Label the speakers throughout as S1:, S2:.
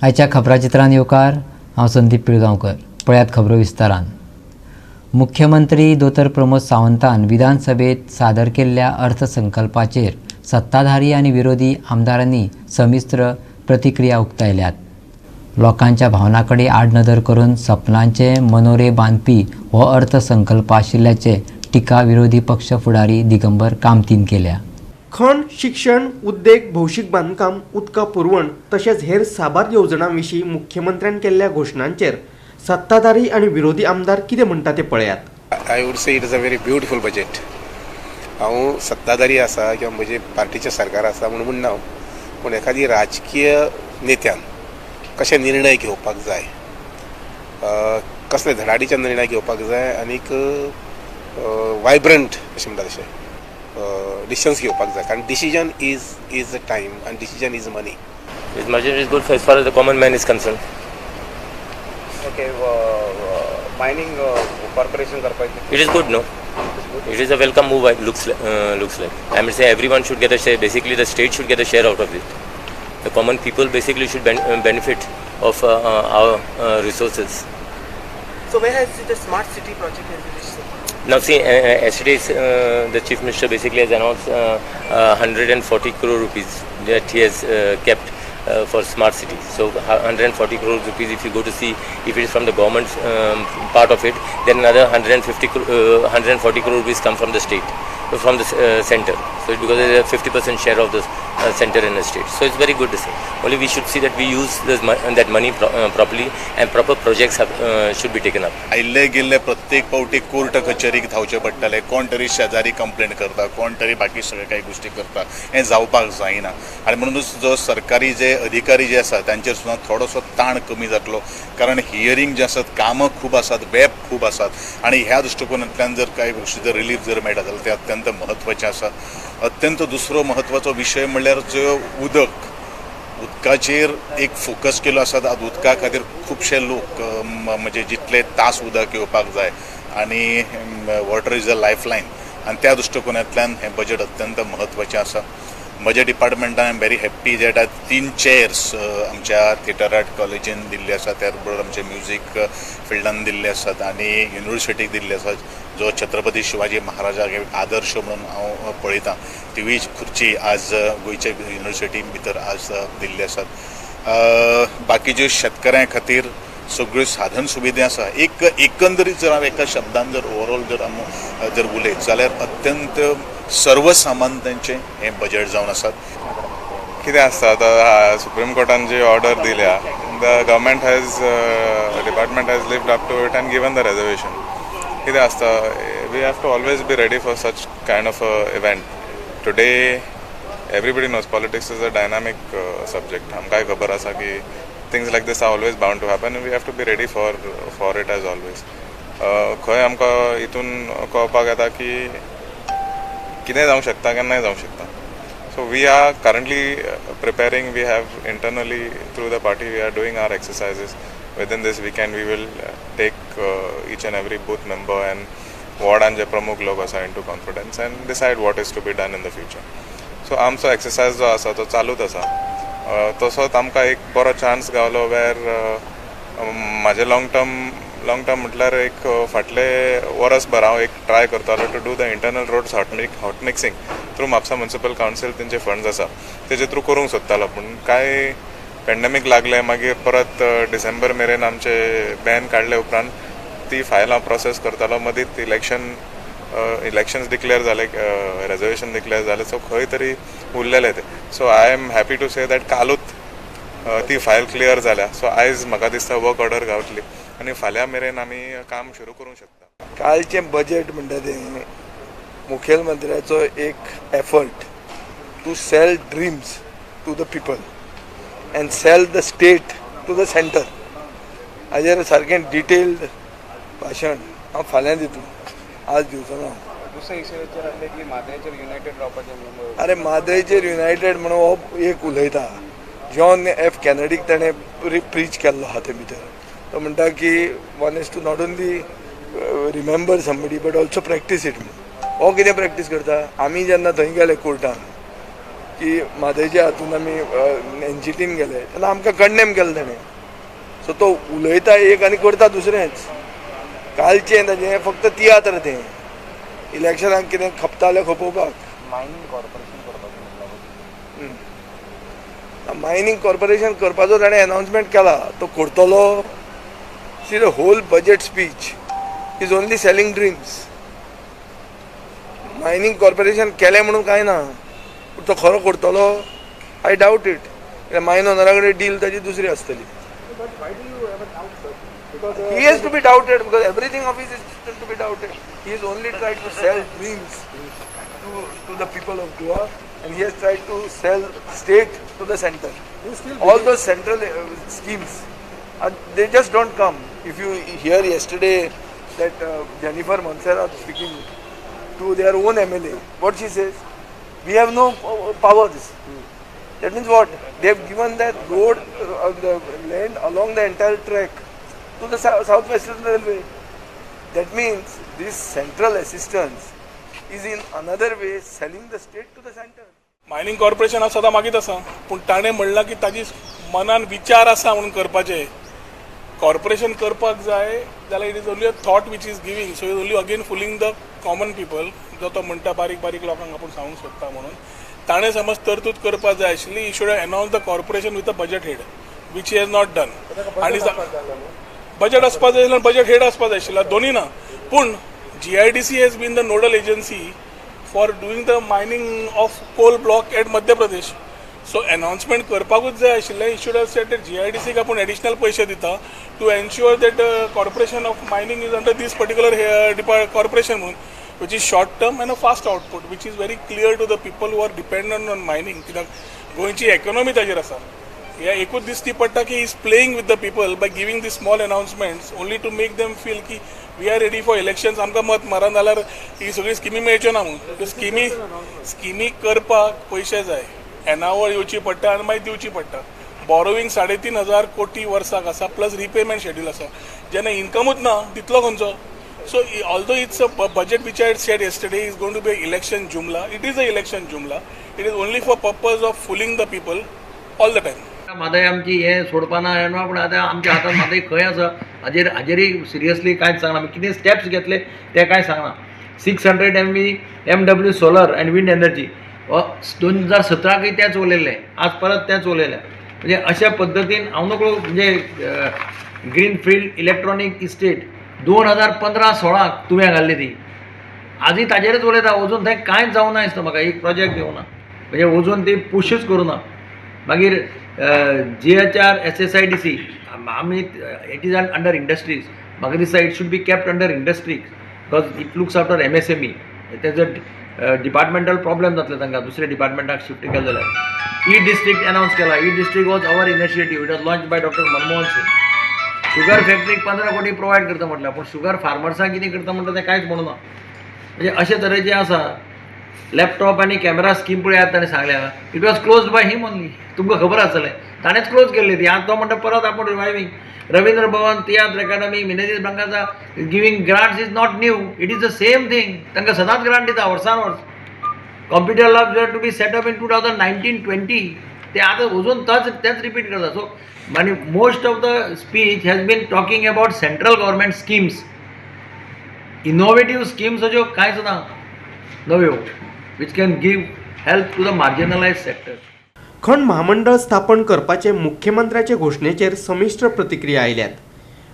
S1: आयच्या खबराचित्रान येवकार हांव संदीप पिळगांवकर. पळयात खबरो विस्तारान. मुख्यमंत्री दोतर प्रमोद सावंतान विधानसभेत सादर केल्ल्या अर्थसंकल्पाचेर सत्ताधारी आनी विरोधी आमदारांनी समिश्र प्रतिक्रिया उक्तायल्यात. लोकांच्या भावनां कडेन आडनदर करून सपनांचे मनोरे बांदपी हो अर्थसंकल्प आशिल्ल्याचे टिका विरोधी पक्ष फुडारी दिगंबर कामतीन केल्या.
S2: खण, शिक्षण, उद्देग, भौशीक बांदकाम, उदका पुरवण तशेंच हेर साबार येवजणां विशीं मुख्यमंत्र्यान केल्ल्या घोशणांचेर सत्ताधारी आनी विरोधी आमदार कितें म्हणटा ते पळयात.
S3: I would say it is a very beautiful budget. हांव सत्ताधारी आसा किंवा म्हजे पार्टीचे सरकार आसा म्हणून म्हणना, पूण एखादी राजकीय नेत्यान कशे निर्णय घेवपाक जाय, कसले धडाडीचे निर्णय घेवपाक जाय आनीक वायब्रंट अशें म्हणटा तशें डिसिजन्स घेवपाक जाय. कारण डिसिजन इज अ टायम आनी decision is money.
S4: This budget is good for as far as the common man is concerned.
S5: Okay, mining corporation करपाची.
S4: It is good, no? It is a welcome move. It looks like. I mean, say everyone should get a share. Basically, the state should get a share out of it. The common people basically should benefit of our resources.
S5: So where has the smart city project has reached?
S4: Now see, yesterday the Chief Minister basically has announced 140 crore rupees that he has kept for smart city. So 140 crore rupees, if you go to see if it is from the government part of it, then another 140 crore rupees come from the state, from the center. So it's because there is a 50% share of the center in the state. So it's very good to see. Only we should see that we use that money properly and proper projects should be taken up.
S6: आयिल्ले गेल्ले प्रत्येक पावटी court कचेरीक धांवचे पडटले. कोण तरी शेजारी complaint करता, कोण तरी बाकी सगळे काही गोष्टी करता. हें जावपाक जायना आनी म्हणूनच जो सरकारी जे अधिकारी जे आसात तांचेर सुद्दां थोडोसो ताण कमी जातलो. कारण हियरींग जे आसात, कामां खूब आसात, वेब खूब आसात आनी ह्या दृश्टिकोनांतल्यान जर कांय गोष्टीचो रिलीफ जर मेळटा जाल्यार तें अत्यंत म्हत्वाचें आसा. अत्यंत दुसरो म्हत्वाचो विशय म्हणल्यार जो उदकाचेर एक फोकस केलो आसा. उदका खातीर खुबशे लोक म्हणजे जितले तास उदक येवपाक जाय आनी water is a lifeline आनी त्या दृश्टिकोनांतल्यान हें बजेट अत्यंत म्हत्वाचें आसा. म्हज्या डिपार्टमेंटान I am very happy that 3 chairs आमच्या थिएटर आर्ट कॉलेजीन दिल्ले आसात, त्याच बरोबर आमच्या म्युझीक फिल्डान दिल्ले आसात आनी युनिवर्सिटीक दिल्ले आसात. जो छत्रपती शिवाजी महाराजाक एक आदर्श म्हणून हांव पळयतां, तिवूय खुर्ची आज गोंयच्या युनिवर्सिटी भितर आज दिल्ले आसात. बाकीच्यो शेतकऱ्यां खातीर सगळ्यो साधन सुविधा आसा. एकंदरीत जर हांव एका शब्दान जर ओवरऑल जर उलयत जाल्यार अत्यंत सर्वसामान्यांचें हें बजेट जावन आसात.
S7: कितें आसता आतां सुप्रीम कोर्टान जी ऑर्डर दिल्या, the government has department has lived up to it and given the reservation. कितें आसता, we have to always be ready for such kind of event. Today everybody knows politics is a dynamic subject. आमकांय खबर आसा की things like this are always bound to happen and we have to be ready for it as always. खंय आमकां हितून कळपाक येता की कितें जावंक शकता, केन्नाय जावंक शकता. So we are currently preparing. We have internally through the party we are doing our exercises. Within this weekend we will take each and every booth member and ward जे प्रमुख लोक आसा into confidence and decide what is to be done in the future. So आमचो exercise जो आसा तो चालूच आसा. तसोच आमकां एक बरो चान्स गावलो वेर म्हाजे लॉंग टर्म म्हटल्यार एक फाटले वर्सभर हांव एक ट्राय करतालो to do the internal roads hot mixing through Mapusa municipal council तेंचे फंड्स आसा तेजे थ्रू करूंक सोदतालो. पूण काय पॅन्डेमीक लागले, मागीर परत डिसेंबर मेरेन आमचे बॅन काडले उपरांत ती फायल हांव प्रोसेस करतालो. मदींच इलेक्शन्स डिक्लेअर जाले, रेजर्वेशन डिक्लेअर जाले, सो खंय तरी उरलेले ते. So I am happy to say that कालूच ती फायल क्लियर जाल्या. सो आयज म्हाका दिसता वर्क ऑर्डर गावतली आनी फाल्यां मेरेन आमी काम सुरू करूंक शकता.
S8: कालचें बजेट म्हणटा तें मुखेलमंत्र्याचो एक effort to sell dreams to the people and sell the state to the centre. हाजेर सारकें डिटेल्ड भाशण हांव फाल्यां दितलो, आज दिवचो ना.
S5: दुसरे इशूचेर आसले की माद्रेचेर युनायटेड रावपाचें.
S8: अरे माद्रेचेर युनायटेड म्हणून हो एक उलयता. जॉन एफ कॅनेडीक ताणें प्रीच केल्लो आहा ते भितर. तो म्हणटा की one is to not only remember somebody but also practise it. हो कितें प्रॅक्टीस करता? आमी जेन्ना थंय गेले कोर्टान की म्हादयच्या हातून आमी एनजीटीन गेले तेन्ना आमकां कंडेम केलें ताणें. सो तो उलयता एक आनी करता दुसरेंच. कालचें ताजें फक्त तियात्र तें इलेक्शनाक कितें खपता जाल्यार खपोवपाक. मायनींग कॉर्पोरेशन करपाचो ताणें अनाउन्समेंट केला तो करतलो. See the whole budget speech is only selling dreams. Mining corporation केलें म्हणून कांय ना पूण तो खरो करतलो आय डावट इट. मायन ओनरा कडेन डील ताची दुसरी आसतली. He has to be doubted because everything of his is to be doubted. He has only tried to sell dreams to the people of Goa, and he has tried to sell state to the center. All those central schemes, they just don't come. If you hear yesterday that Jennifer Montserrat speaking to their own MLA, what she says, we have no powers. That means what? They have given that road, the land along the entire track to the Southwestern Railway. That means this central assistance is in another way selling the state to the center.
S9: Mining corporation हा सदां मागीत आसा पूण ताणें म्हणलां की ताजी मनान विचार आसा म्हणून करपाचें. कॉर्पोरेशन करपाक जाय जाल्यार it is only a thought which is giving. So is only again fooling the common people. जो तो म्हणटा बारीक बारीक लोकांक आपूण सांगूंक सोदता म्हणून. ताणें समज तरतूद करपाक जाय आशिल्ली he should announce the corporation with a budget head which he has not done. आनी बजेट आसपाक जाय जाल्यार बजेट हेड आसपाक जाय आशिल्लो दोनी ना. पूण GIDC has been the nodal agency for doing the mining of coal block at Madhya Pradesh. So announcement करपाकूच जाय आशिल्लें. He should have said that GIDCक आपूण एडिशनल पयशे दिता to ensure that corporation of mining is under these particular corporation म्हणून which is short term and a fast output, which is very clear to the people who are dependent on mining. कित्याक गोंयची economy ताजेर आसा. ह्या एकूच दिसती पडटा की is playing with the people by giving the small announcements only to make them feel की we are ready for elections. आमकां मत मारा जाल्यार ही सगळी स्किमी मेळच्यो ना म्हणून. स्किमी करपाक पयशे जाय. एनावळ येवची पडटा आनी मागीर दिवची पडटा. बॉरोवींग 3,500 कोटी वर्साक आसा प्लस रिपेमेंट शेड्यूल आसा. जेन्ना इन्कमूच ना तितलो खंयचो. So although it's a budget which I had said yesterday is going to be an election jumla, it is an election jumla. It is only for purpose of fooling the people all the time.
S10: Mhadei आमची हे सोडपाना येना पूण आतां आमच्या हातांत म्हादय खंय आसा हाजेरय seriously कांयच सांगना. आमी कितें स्टेप्स घेतले ते कांय सांगना. 600 MW solar end wind energy 2017 तेंच उलयल्लें. आज परत तेंच उलयलें. म्हणजे अशा पद्दतीन हांव नकळो म्हणजे ग्रीन फील्ड इलेक्ट्रॉनीक इस्टेट 2015-16 तुवें घाल्ली ती. आजूय ताजेरच उलयता. अजून थंय कांयच जावना दिसता म्हाका. एक प्रोजेक्ट येवना म्हणजे अजून ती पुशूच करूना. मागीर GHR SSIDC आमी इट इज अंडर इंडस्ट्रीज. म्हाका दिसता it should be kept under industries because it looks after MSME. तेजो डिपार्टमेंटल प्रॉब्लेम जातले तांकां दुसऱ्या डिपार्टमेंटाक शिफ्ट केले जाल्यार. डिस्ट्रिक्ट अनाउन्स केला. District was our initiative. It was launch by doctor Manmohan Singh. Sugar फॅक्टरीक 15 कोटी प्रोवायड करता म्हटल्यार पूण शुगर फार्मर्सांक कितें करता म्हणटा तें कांयच म्हणूना. म्हणजे अशे तरेचें आसा. लॅपटॉप आनी कॅमेरा स्कीम पळयात ताणें सांगल्या. It was closed by him only. तुमकां खबर आसतलें ताणेंच क्लोज केल्ली ती. आतां तो म्हणटा परत आपूण रिवायवींग. रवींद्र भवन तियात्र अकादमी मिनेजीस बँकाचा giving grants is not new. It is the same thing. तांकां सदांच ग्रांट दिता वर्सान वर्स. Computer labs were to be set up in 2019-20. ते आतां अजून तेच रिपीट करता. सो आणि most of the speech has been talking about central government schemes. Innovative schemes अज्यो कांयच ना नव्यो which can give help to the marginalise sector.
S2: खंड महामंडळ स्थापन करपाचे मुख्यमंत्र्याचे घोषणेचेर संमिश्र प्रतिक्रिया आयल्यात.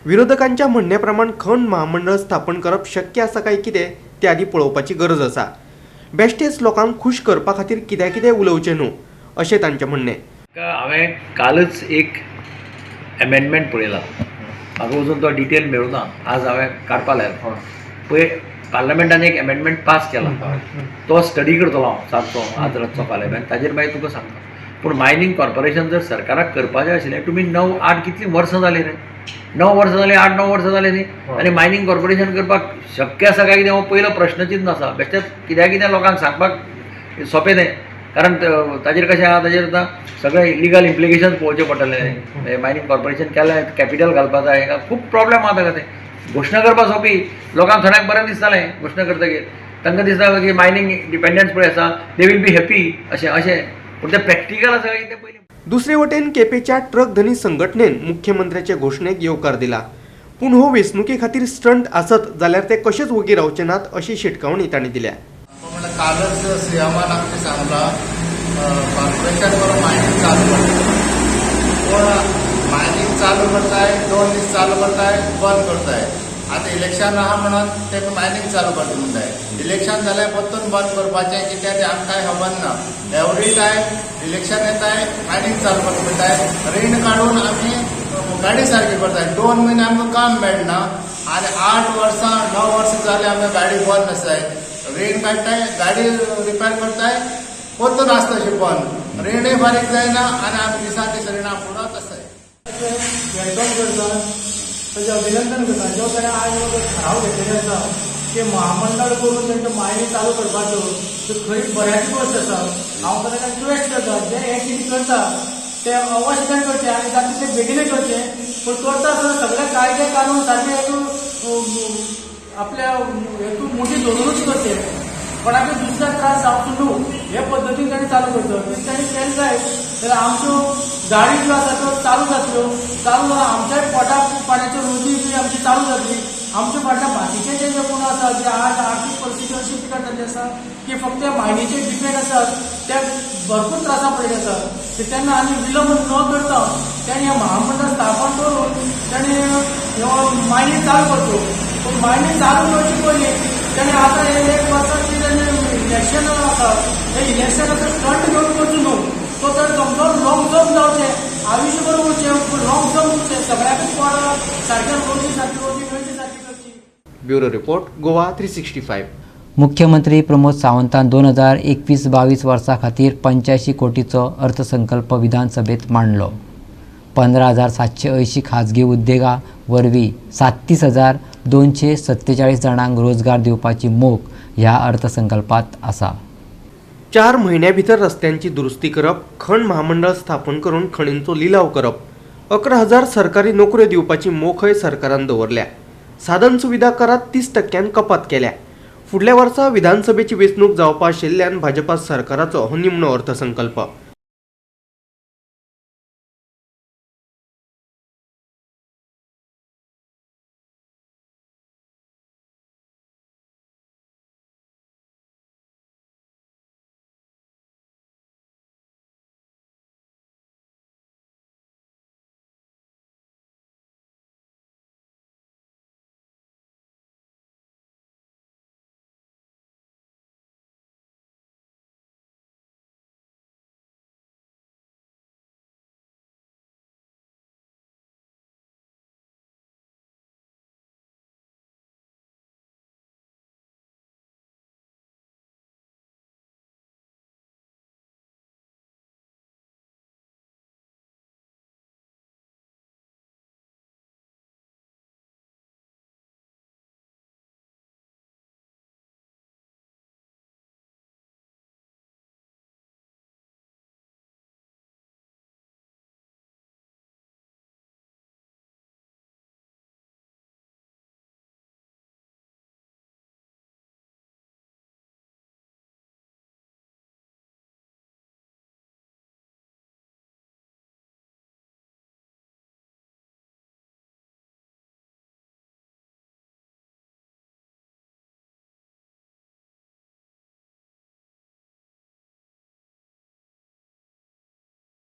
S2: विरोधकांच्या म्हणण्याप्रमाण खंड महामंडळ स्थापन करप शक्य आसा काय कितें ते आदी पळोवपाची गरज आसा. बेश्टेच लोकांक खूश करपा खातीर कितें कितें उलोवचें न्हू अशें तांचें म्हणणें.
S10: हांवें कालच एक अमेंडमेंट पळयला. म्हाका अजून तो डिटेल मेळूना. आज हांवें काडपा लायला. पळय पार्लमेंटान एक अमेंडमेंट पास केला. तो स्टडी करतलो हांव सारको आज रातचो फाल्यां. ताजेर मागीर तुका सांगता. पूण मायनींग कॉर्पोरेशन जर सरकाराक करपाचें आशिल्लें तुमी 9-8 कितलीं वर्सां जालीं रे. 9 वर्सां जालीं 8-9 वर्सां जालीं न्ही. आनी मायनींग कॉर्पोरेशन करपाक शक्य आसा काय कितें हो पयलो प्रश्नचिन्ह आसा. बेश्टेच कित्याक कितें लोकांक सांगपाक सोंपें तें. कारण ताजेर कशें आहा ताजेर आतां सगळे इलिगल इम्प्लिकेशन्स पळोवचे पडटले. मायनींग कॉर्पोरेशन केलें कॅपिटल घालपाक जाय. खूब प्रॉब्लेम आहा ताका. तें घोशणा करपाक सोंपी. लोकांक थोड्यांक बरें दिसतालें घोशणा करतकीर. तांकां दिसता की मायनींग डिपेंडन्स पळय आसा दे वील बी हॅप्पी अशें. पूण तें प्रॅक्टिकल आसा काय तें पयलीं.
S2: दुसरे वटेन केपेच्या ट्रक धनी संघटनेन मुख्यमंत्र्याचे घोषणेक येवकार दिला. पूण हो वेंचणुके खातीर स्टंट आसत जाल्यार ते कशेच वगी रावचे नात अशी शिटकावणी तांणी दिल्या.
S11: कालच सीएमान आमचे सांगला कॉर्पोरेशन बरो मायनिंग चालू करता, पण मायनिंग चालू करताय 2 दीस चालू करताय बंद करताय. आता इलेक्शन आहा म्हणून ते मायनिंग चालू करता म्हणटाय. इलेक्शन जाल्यार परतून बंद करपाचें कित्याक ते आमकां कांय खबर ना. एवरी टायम इलेक्शन येताय मायनिंग चालू करता म्हणटाय. रीण काडून आमी गाडी सारकी करताय. 2 म्हयने आमकां काम मेळना आनी 8 वर्सां 9 वर्सां जाली आमकां गाडी बंद आसाय. रीण काडटाय, गाडी रिपेर करताय, परतून आसता अशें बंद. रीणय बारीक जायना आनी आमी दिसान दीस रिणां पुडत आसाय.
S12: वेलकम करता, ताजें अभिनंदन करता. जो ताणें आज थाराव घेतलेले आसा की महामंडळ करून तांचो मायनिंग चालू करपाचो, तो खरी बऱ्याची गोश्ट आसा. हांव ताका रिक्वेस्ट करता, जे हे कितें करता ते अवश्य करचे आनी जाता तितले बेगीनूय करचे. पूण करता आसतना सगळे कायदे कानून सारके आपल्या हेतून मोठी धरूनच करचे. कोणाक दुसऱ्या त्रास जावचो न्हू हे पद्दतीन ताणें चालू करचो. ताणें केलें जायत जाल्यार आमच्यो गाडी ज्यो आसा त्यो चालू जातल्यो. चालू जावन आमच्याय पोटा पाण्याच्यो रोजी बी आमची चालू जातली. आमच्या फाटल्या बाकीचे जे कोण आसा जे आज आर्थीक परिस्थिती अशी बिकटलेली आसा की फक्त मायनीचेर डिपेंड आसात, ते भरपूर त्रासा पडिल्ले आसात. तेन्ना आनी विलंब न करता ताणें हें महामंडळ स्थापन करून ताणें मायनींग चालू करचो. पूण मायनींग चालू करचे पयलीं ताणें आतां हे 1 वर्साची इलेक्शन आसा, हे इलेक्शनाचो स्टंट घेवन करचो न्हू. तो तर समजो लॉंग टर्म जावचें, आयुश्यभर उरचें, पूण लॉंग टर्म उरचें. सगळ्याकूच पडा सारकें रोजी सारकी रोजी मेळची सारकी करची.
S2: Bureau report Goa 365.
S1: मुख्यमंत्री प्रमोद सावंतान 2021-22 वर्सा खातीर 85 कोटीचो अर्थसंकल्प विधानसभेत मांडलो. 15,780 खाजगी उद्देगा वरवीं 37,247 जाणांक रोजगार दिवपाची मोख ह्या अर्थसंकल्पात आसा.
S2: 4 म्हयन्यां भितर रस्त्यांची दुरुस्ती करप, खण महामंडळ स्थापन करून खणींचो लिलाव करप, 11,000 सरकारी नोकऱ्यो दिवपाची मोखय सरकारान दवरल्या. साधन सुविधा करात 30% कपात केल्या. फुडल्या वर्सा विधानसभेची वेंचणूक जावपा आशिल्ल्यान भाजपा सरकाराचो हो निमणो अर्थसंकल्प.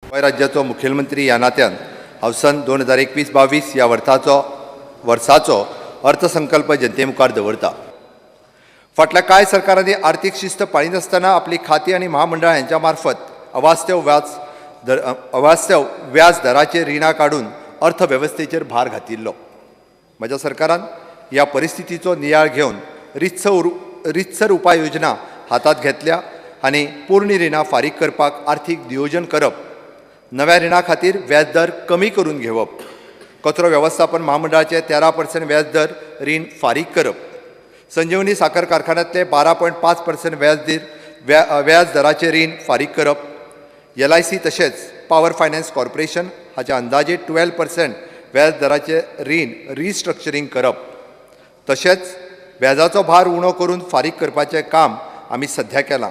S13: गोंय राज्याचो मुखेलमंत्री ह्या नात्यान हांव सन 2021-22 ह्या वर्साचो अर्थसंकल्प जनते मुखार दवरता. फाटल्या कांय सरकारांनी आर्थीक शिस्त पाळिनासतना आपली खाती आनी महामंडळां हांच्या मार्फत अवास्तव व्याज दराचेर रिणां काडून अर्थवेवस्थेचेर भार घातिल्लो. म्हज्या सरकारान ह्या परिस्थितीचो नियाळ घेवन रितसर उपाय योजना हातांत घेतल्या आनी पोरणी रिणां फारीक करपाक आर्थीक नियोजन करप, नव्या रिणां खातीर व्याजदर कमी करून घेवप, कचरो वेवस्थापन महामंडळाचे 13% व्याजदर रीण फारीक करप, संजीवनी साखर कारखान्यांतले 12.5% व्याज दराचे रीण फारीक करप, LIC तशेंच पॉवर फायनान्स कॉर्पोरेशन हाचे अंदाजे 12% व्याज दराचे रीण रिस्ट्रक्चरींग करप, तशेंच व्याजाचो भार उणो करून फारीक करपाचें काम आमी सध्या केलां.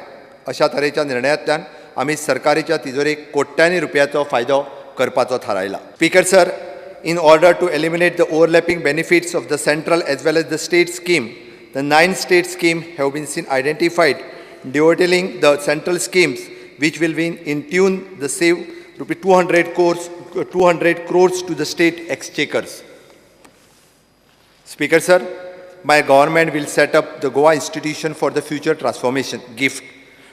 S13: अशा तरेच्या निर्णयांतल्यान आमी सरकारीच्या तिजोरेक कोट्यांनी रुपयाचो फायदो करपाचो थारायला. Speaker sir, in order to eliminate the overlapping benefits of the central as well as the state scheme, the 9 state schemes have been identified, devolving the central schemes which will be in tune the save rupees 200 crores to the state exchequers. Speaker sir, my government will set up the Goa Institution for the Future Transformation, GIFT,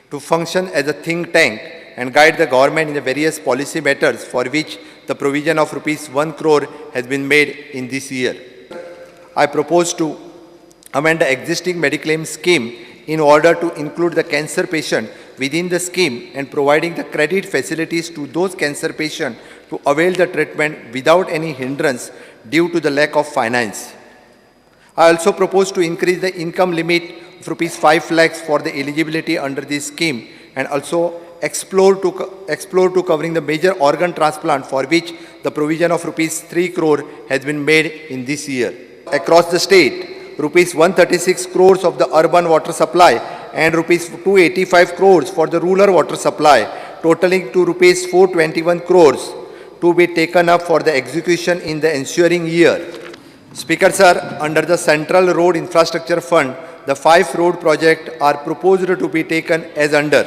S13: to function as a think tank and guide the government in the various policy matters for which the provision of rupees 1 crore has been made in this year. I propose to amend the existing Mediclaim scheme in order to include the cancer patient within the scheme and providing the credit facilities to those cancer patients to avail the treatment without any hindrance due to the lack of finance. I also propose to increase the income limit of rupees 5 lakhs for the eligibility under this scheme and also explore to covering the major organ transplant for which the provision of rupees 3 crore has been made in this year. Across the state, rupees 136 crores of the urban water supply and rupees 285 crores for the rural water supply, totaling to rupees 421 crores to be taken up for the execution in the ensuing year. Speaker sir, under the Central Road Infrastructure Fund, the 5 road projects are proposed to be taken as under: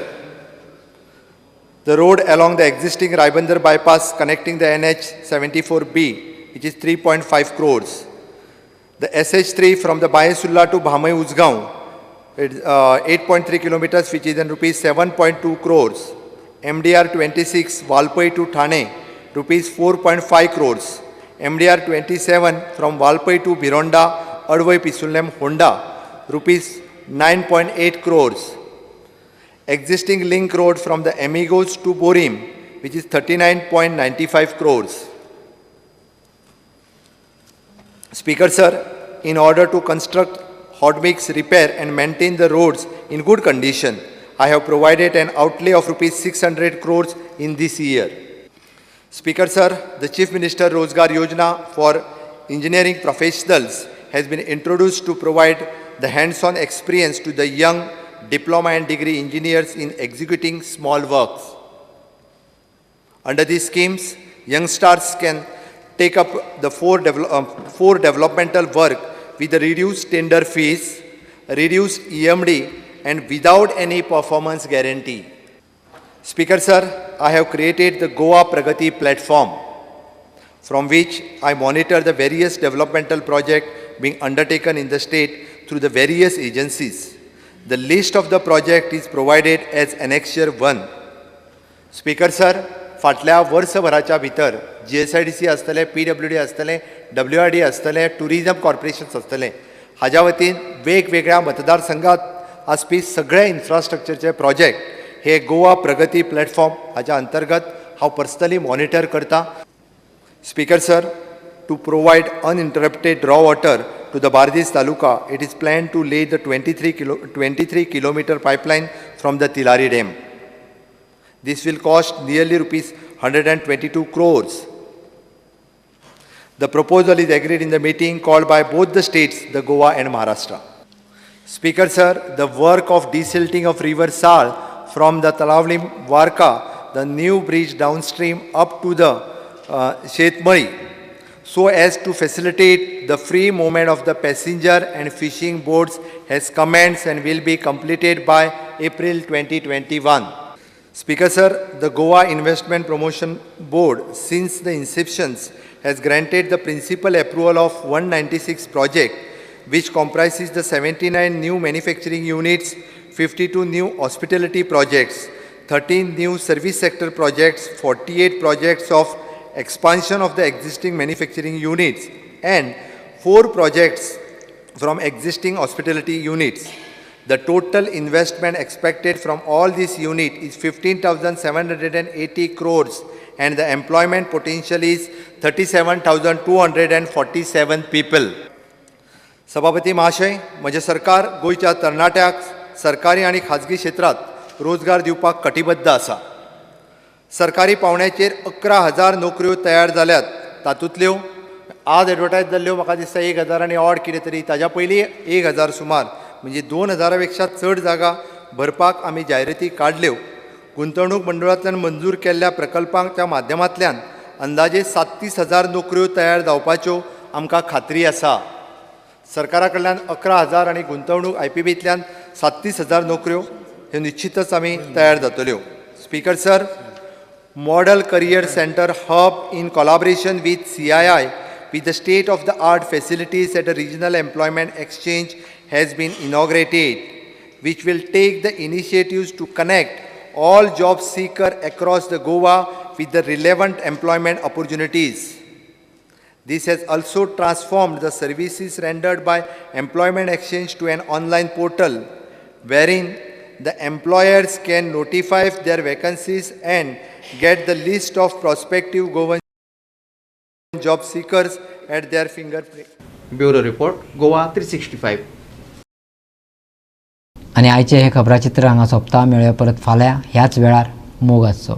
S13: the road along the existing Raibandar bypass connecting the NH 74B, which is 3.5 crores. The SH3 from the Bayesulla to Bhamai Uzgaon, 8.3 kilometers, which is in rupees 7.2 crores. MDR 26 Valpai to Thane, rupees 4.5 crores. MDR 27 from Valpai to Bironda, Advai Pisulem Honda, rupees 9.8 crores. Existing link road from the Amigos to Borim, which is 39.95 crores. Speaker sir, in order to construct hot mix, repair and maintain the roads in good condition, I have provided an outlay of rupees 600 crores in this year. Speaker sir, the Chief Minister Rozgar Yojana for engineering professionals has been introduced to provide the hands-on experience to the young diploma and degree engineers in executing small works. Under these schemes, youngsters can take up the four developmental work with the reduced tender fees, reduced EMD and without any performance guarantee. Speaker sir, I have created the Goa Pragati platform from which I monitor the various developmental projects being undertaken in the state through the various agencies. The list of the project is provided as Annexure 1. Speaker sir, फाटल्या वर्षभराच्या भितर GSIDC आसतले, PWD आसतले, WRD आसतले, tourism corporations आसतले, हाज्या वतीन वेगवेगळ्या मतदारसंघात आसपी सगळे इन्फ्रास्ट्रक्चरचे प्रोजेक्ट हे गोवा प्रगती प्लॅटफॉर्म हाच्या अंतर्गत हांव पर्सनली मॉनिटर करता. Speaker sir, to provide uninterrupted raw water to the Bardis Taluka, it is planned to lay the 23-kilometer pipeline from the Tilari Dam. This will cost nearly rupees 122 crores. The proposal is agreed in the meeting called by both the states, the Goa and Maharashtra. Speaker sir, the work of desilting of River Sal from the Talavli Varka, the new bridge downstream up to the Shetmari, so as to facilitate the free movement of the passenger and fishing boats has commenced and will be completed by April 2021. Speaker sir, the Goa Investment Promotion Board, since the inception, has granted the principal approval of 196 projects, which comprises the 79 new manufacturing units, 52 new hospitality projects, 13 new service sector projects, 48 projects of expansion of the existing manufacturing units, and 4 projects from existing hospitality units. The total investment expected from all these units is 15,780 crores and the employment potential is 37,247 people. सभापती महाशय, म्हजें सरकार गोंयच्या तरणाट्याक सरकारी आनी खाजगी क्षेत्रांत रोजगार दिवपाक कटिबद्ध आसा. सरकारी पावंड्याचेर 11,000 नोकऱ्यो तयार जाल्यात. तातूंतल्यो आज एडवर्टायज जाल्ल्यो म्हाका दिसता 1,000 आनी ऑड कितें तरी, ताज्या पयलीं 1,000 सुमार, म्हणजे 2,000 पेक्षा चड जागा भरपाक आमी जायराती काडल्यो. गुंतवणूक मंडळांतल्यान मंजूर केल्ल्या प्रकल्पांच्या माध्यमांतल्यान अंदाजे 37,000 नोकऱ्यो तयार जावपाच्यो आमकां खात्री आसा. सरकारा कडल्यान 11,000 आनी गुंतवणूक IPBंतल्यान 37,000 नोकऱ्यो ह्यो निश्चितच आमी तयार जातल्यो. Speaker sir, model career centre hub in collaboration with CII with the state-of-the-art facilities at a regional employment exchange has been inaugurated, which will take the initiatives to connect all job seekers across the Goa with the relevant employment opportunities. This has also transformed the services rendered by Employment Exchange to an online portal, wherein the employers can notify their vacancies and get the list of prospective Goan job seekers at their fingerprint.
S2: Bureau report Goa 365.
S1: आणि आयचे हे खबराचित्र हांगा सोंपता. मेळुया परत फाल्यां ह्याच वेळार मोग आसचो.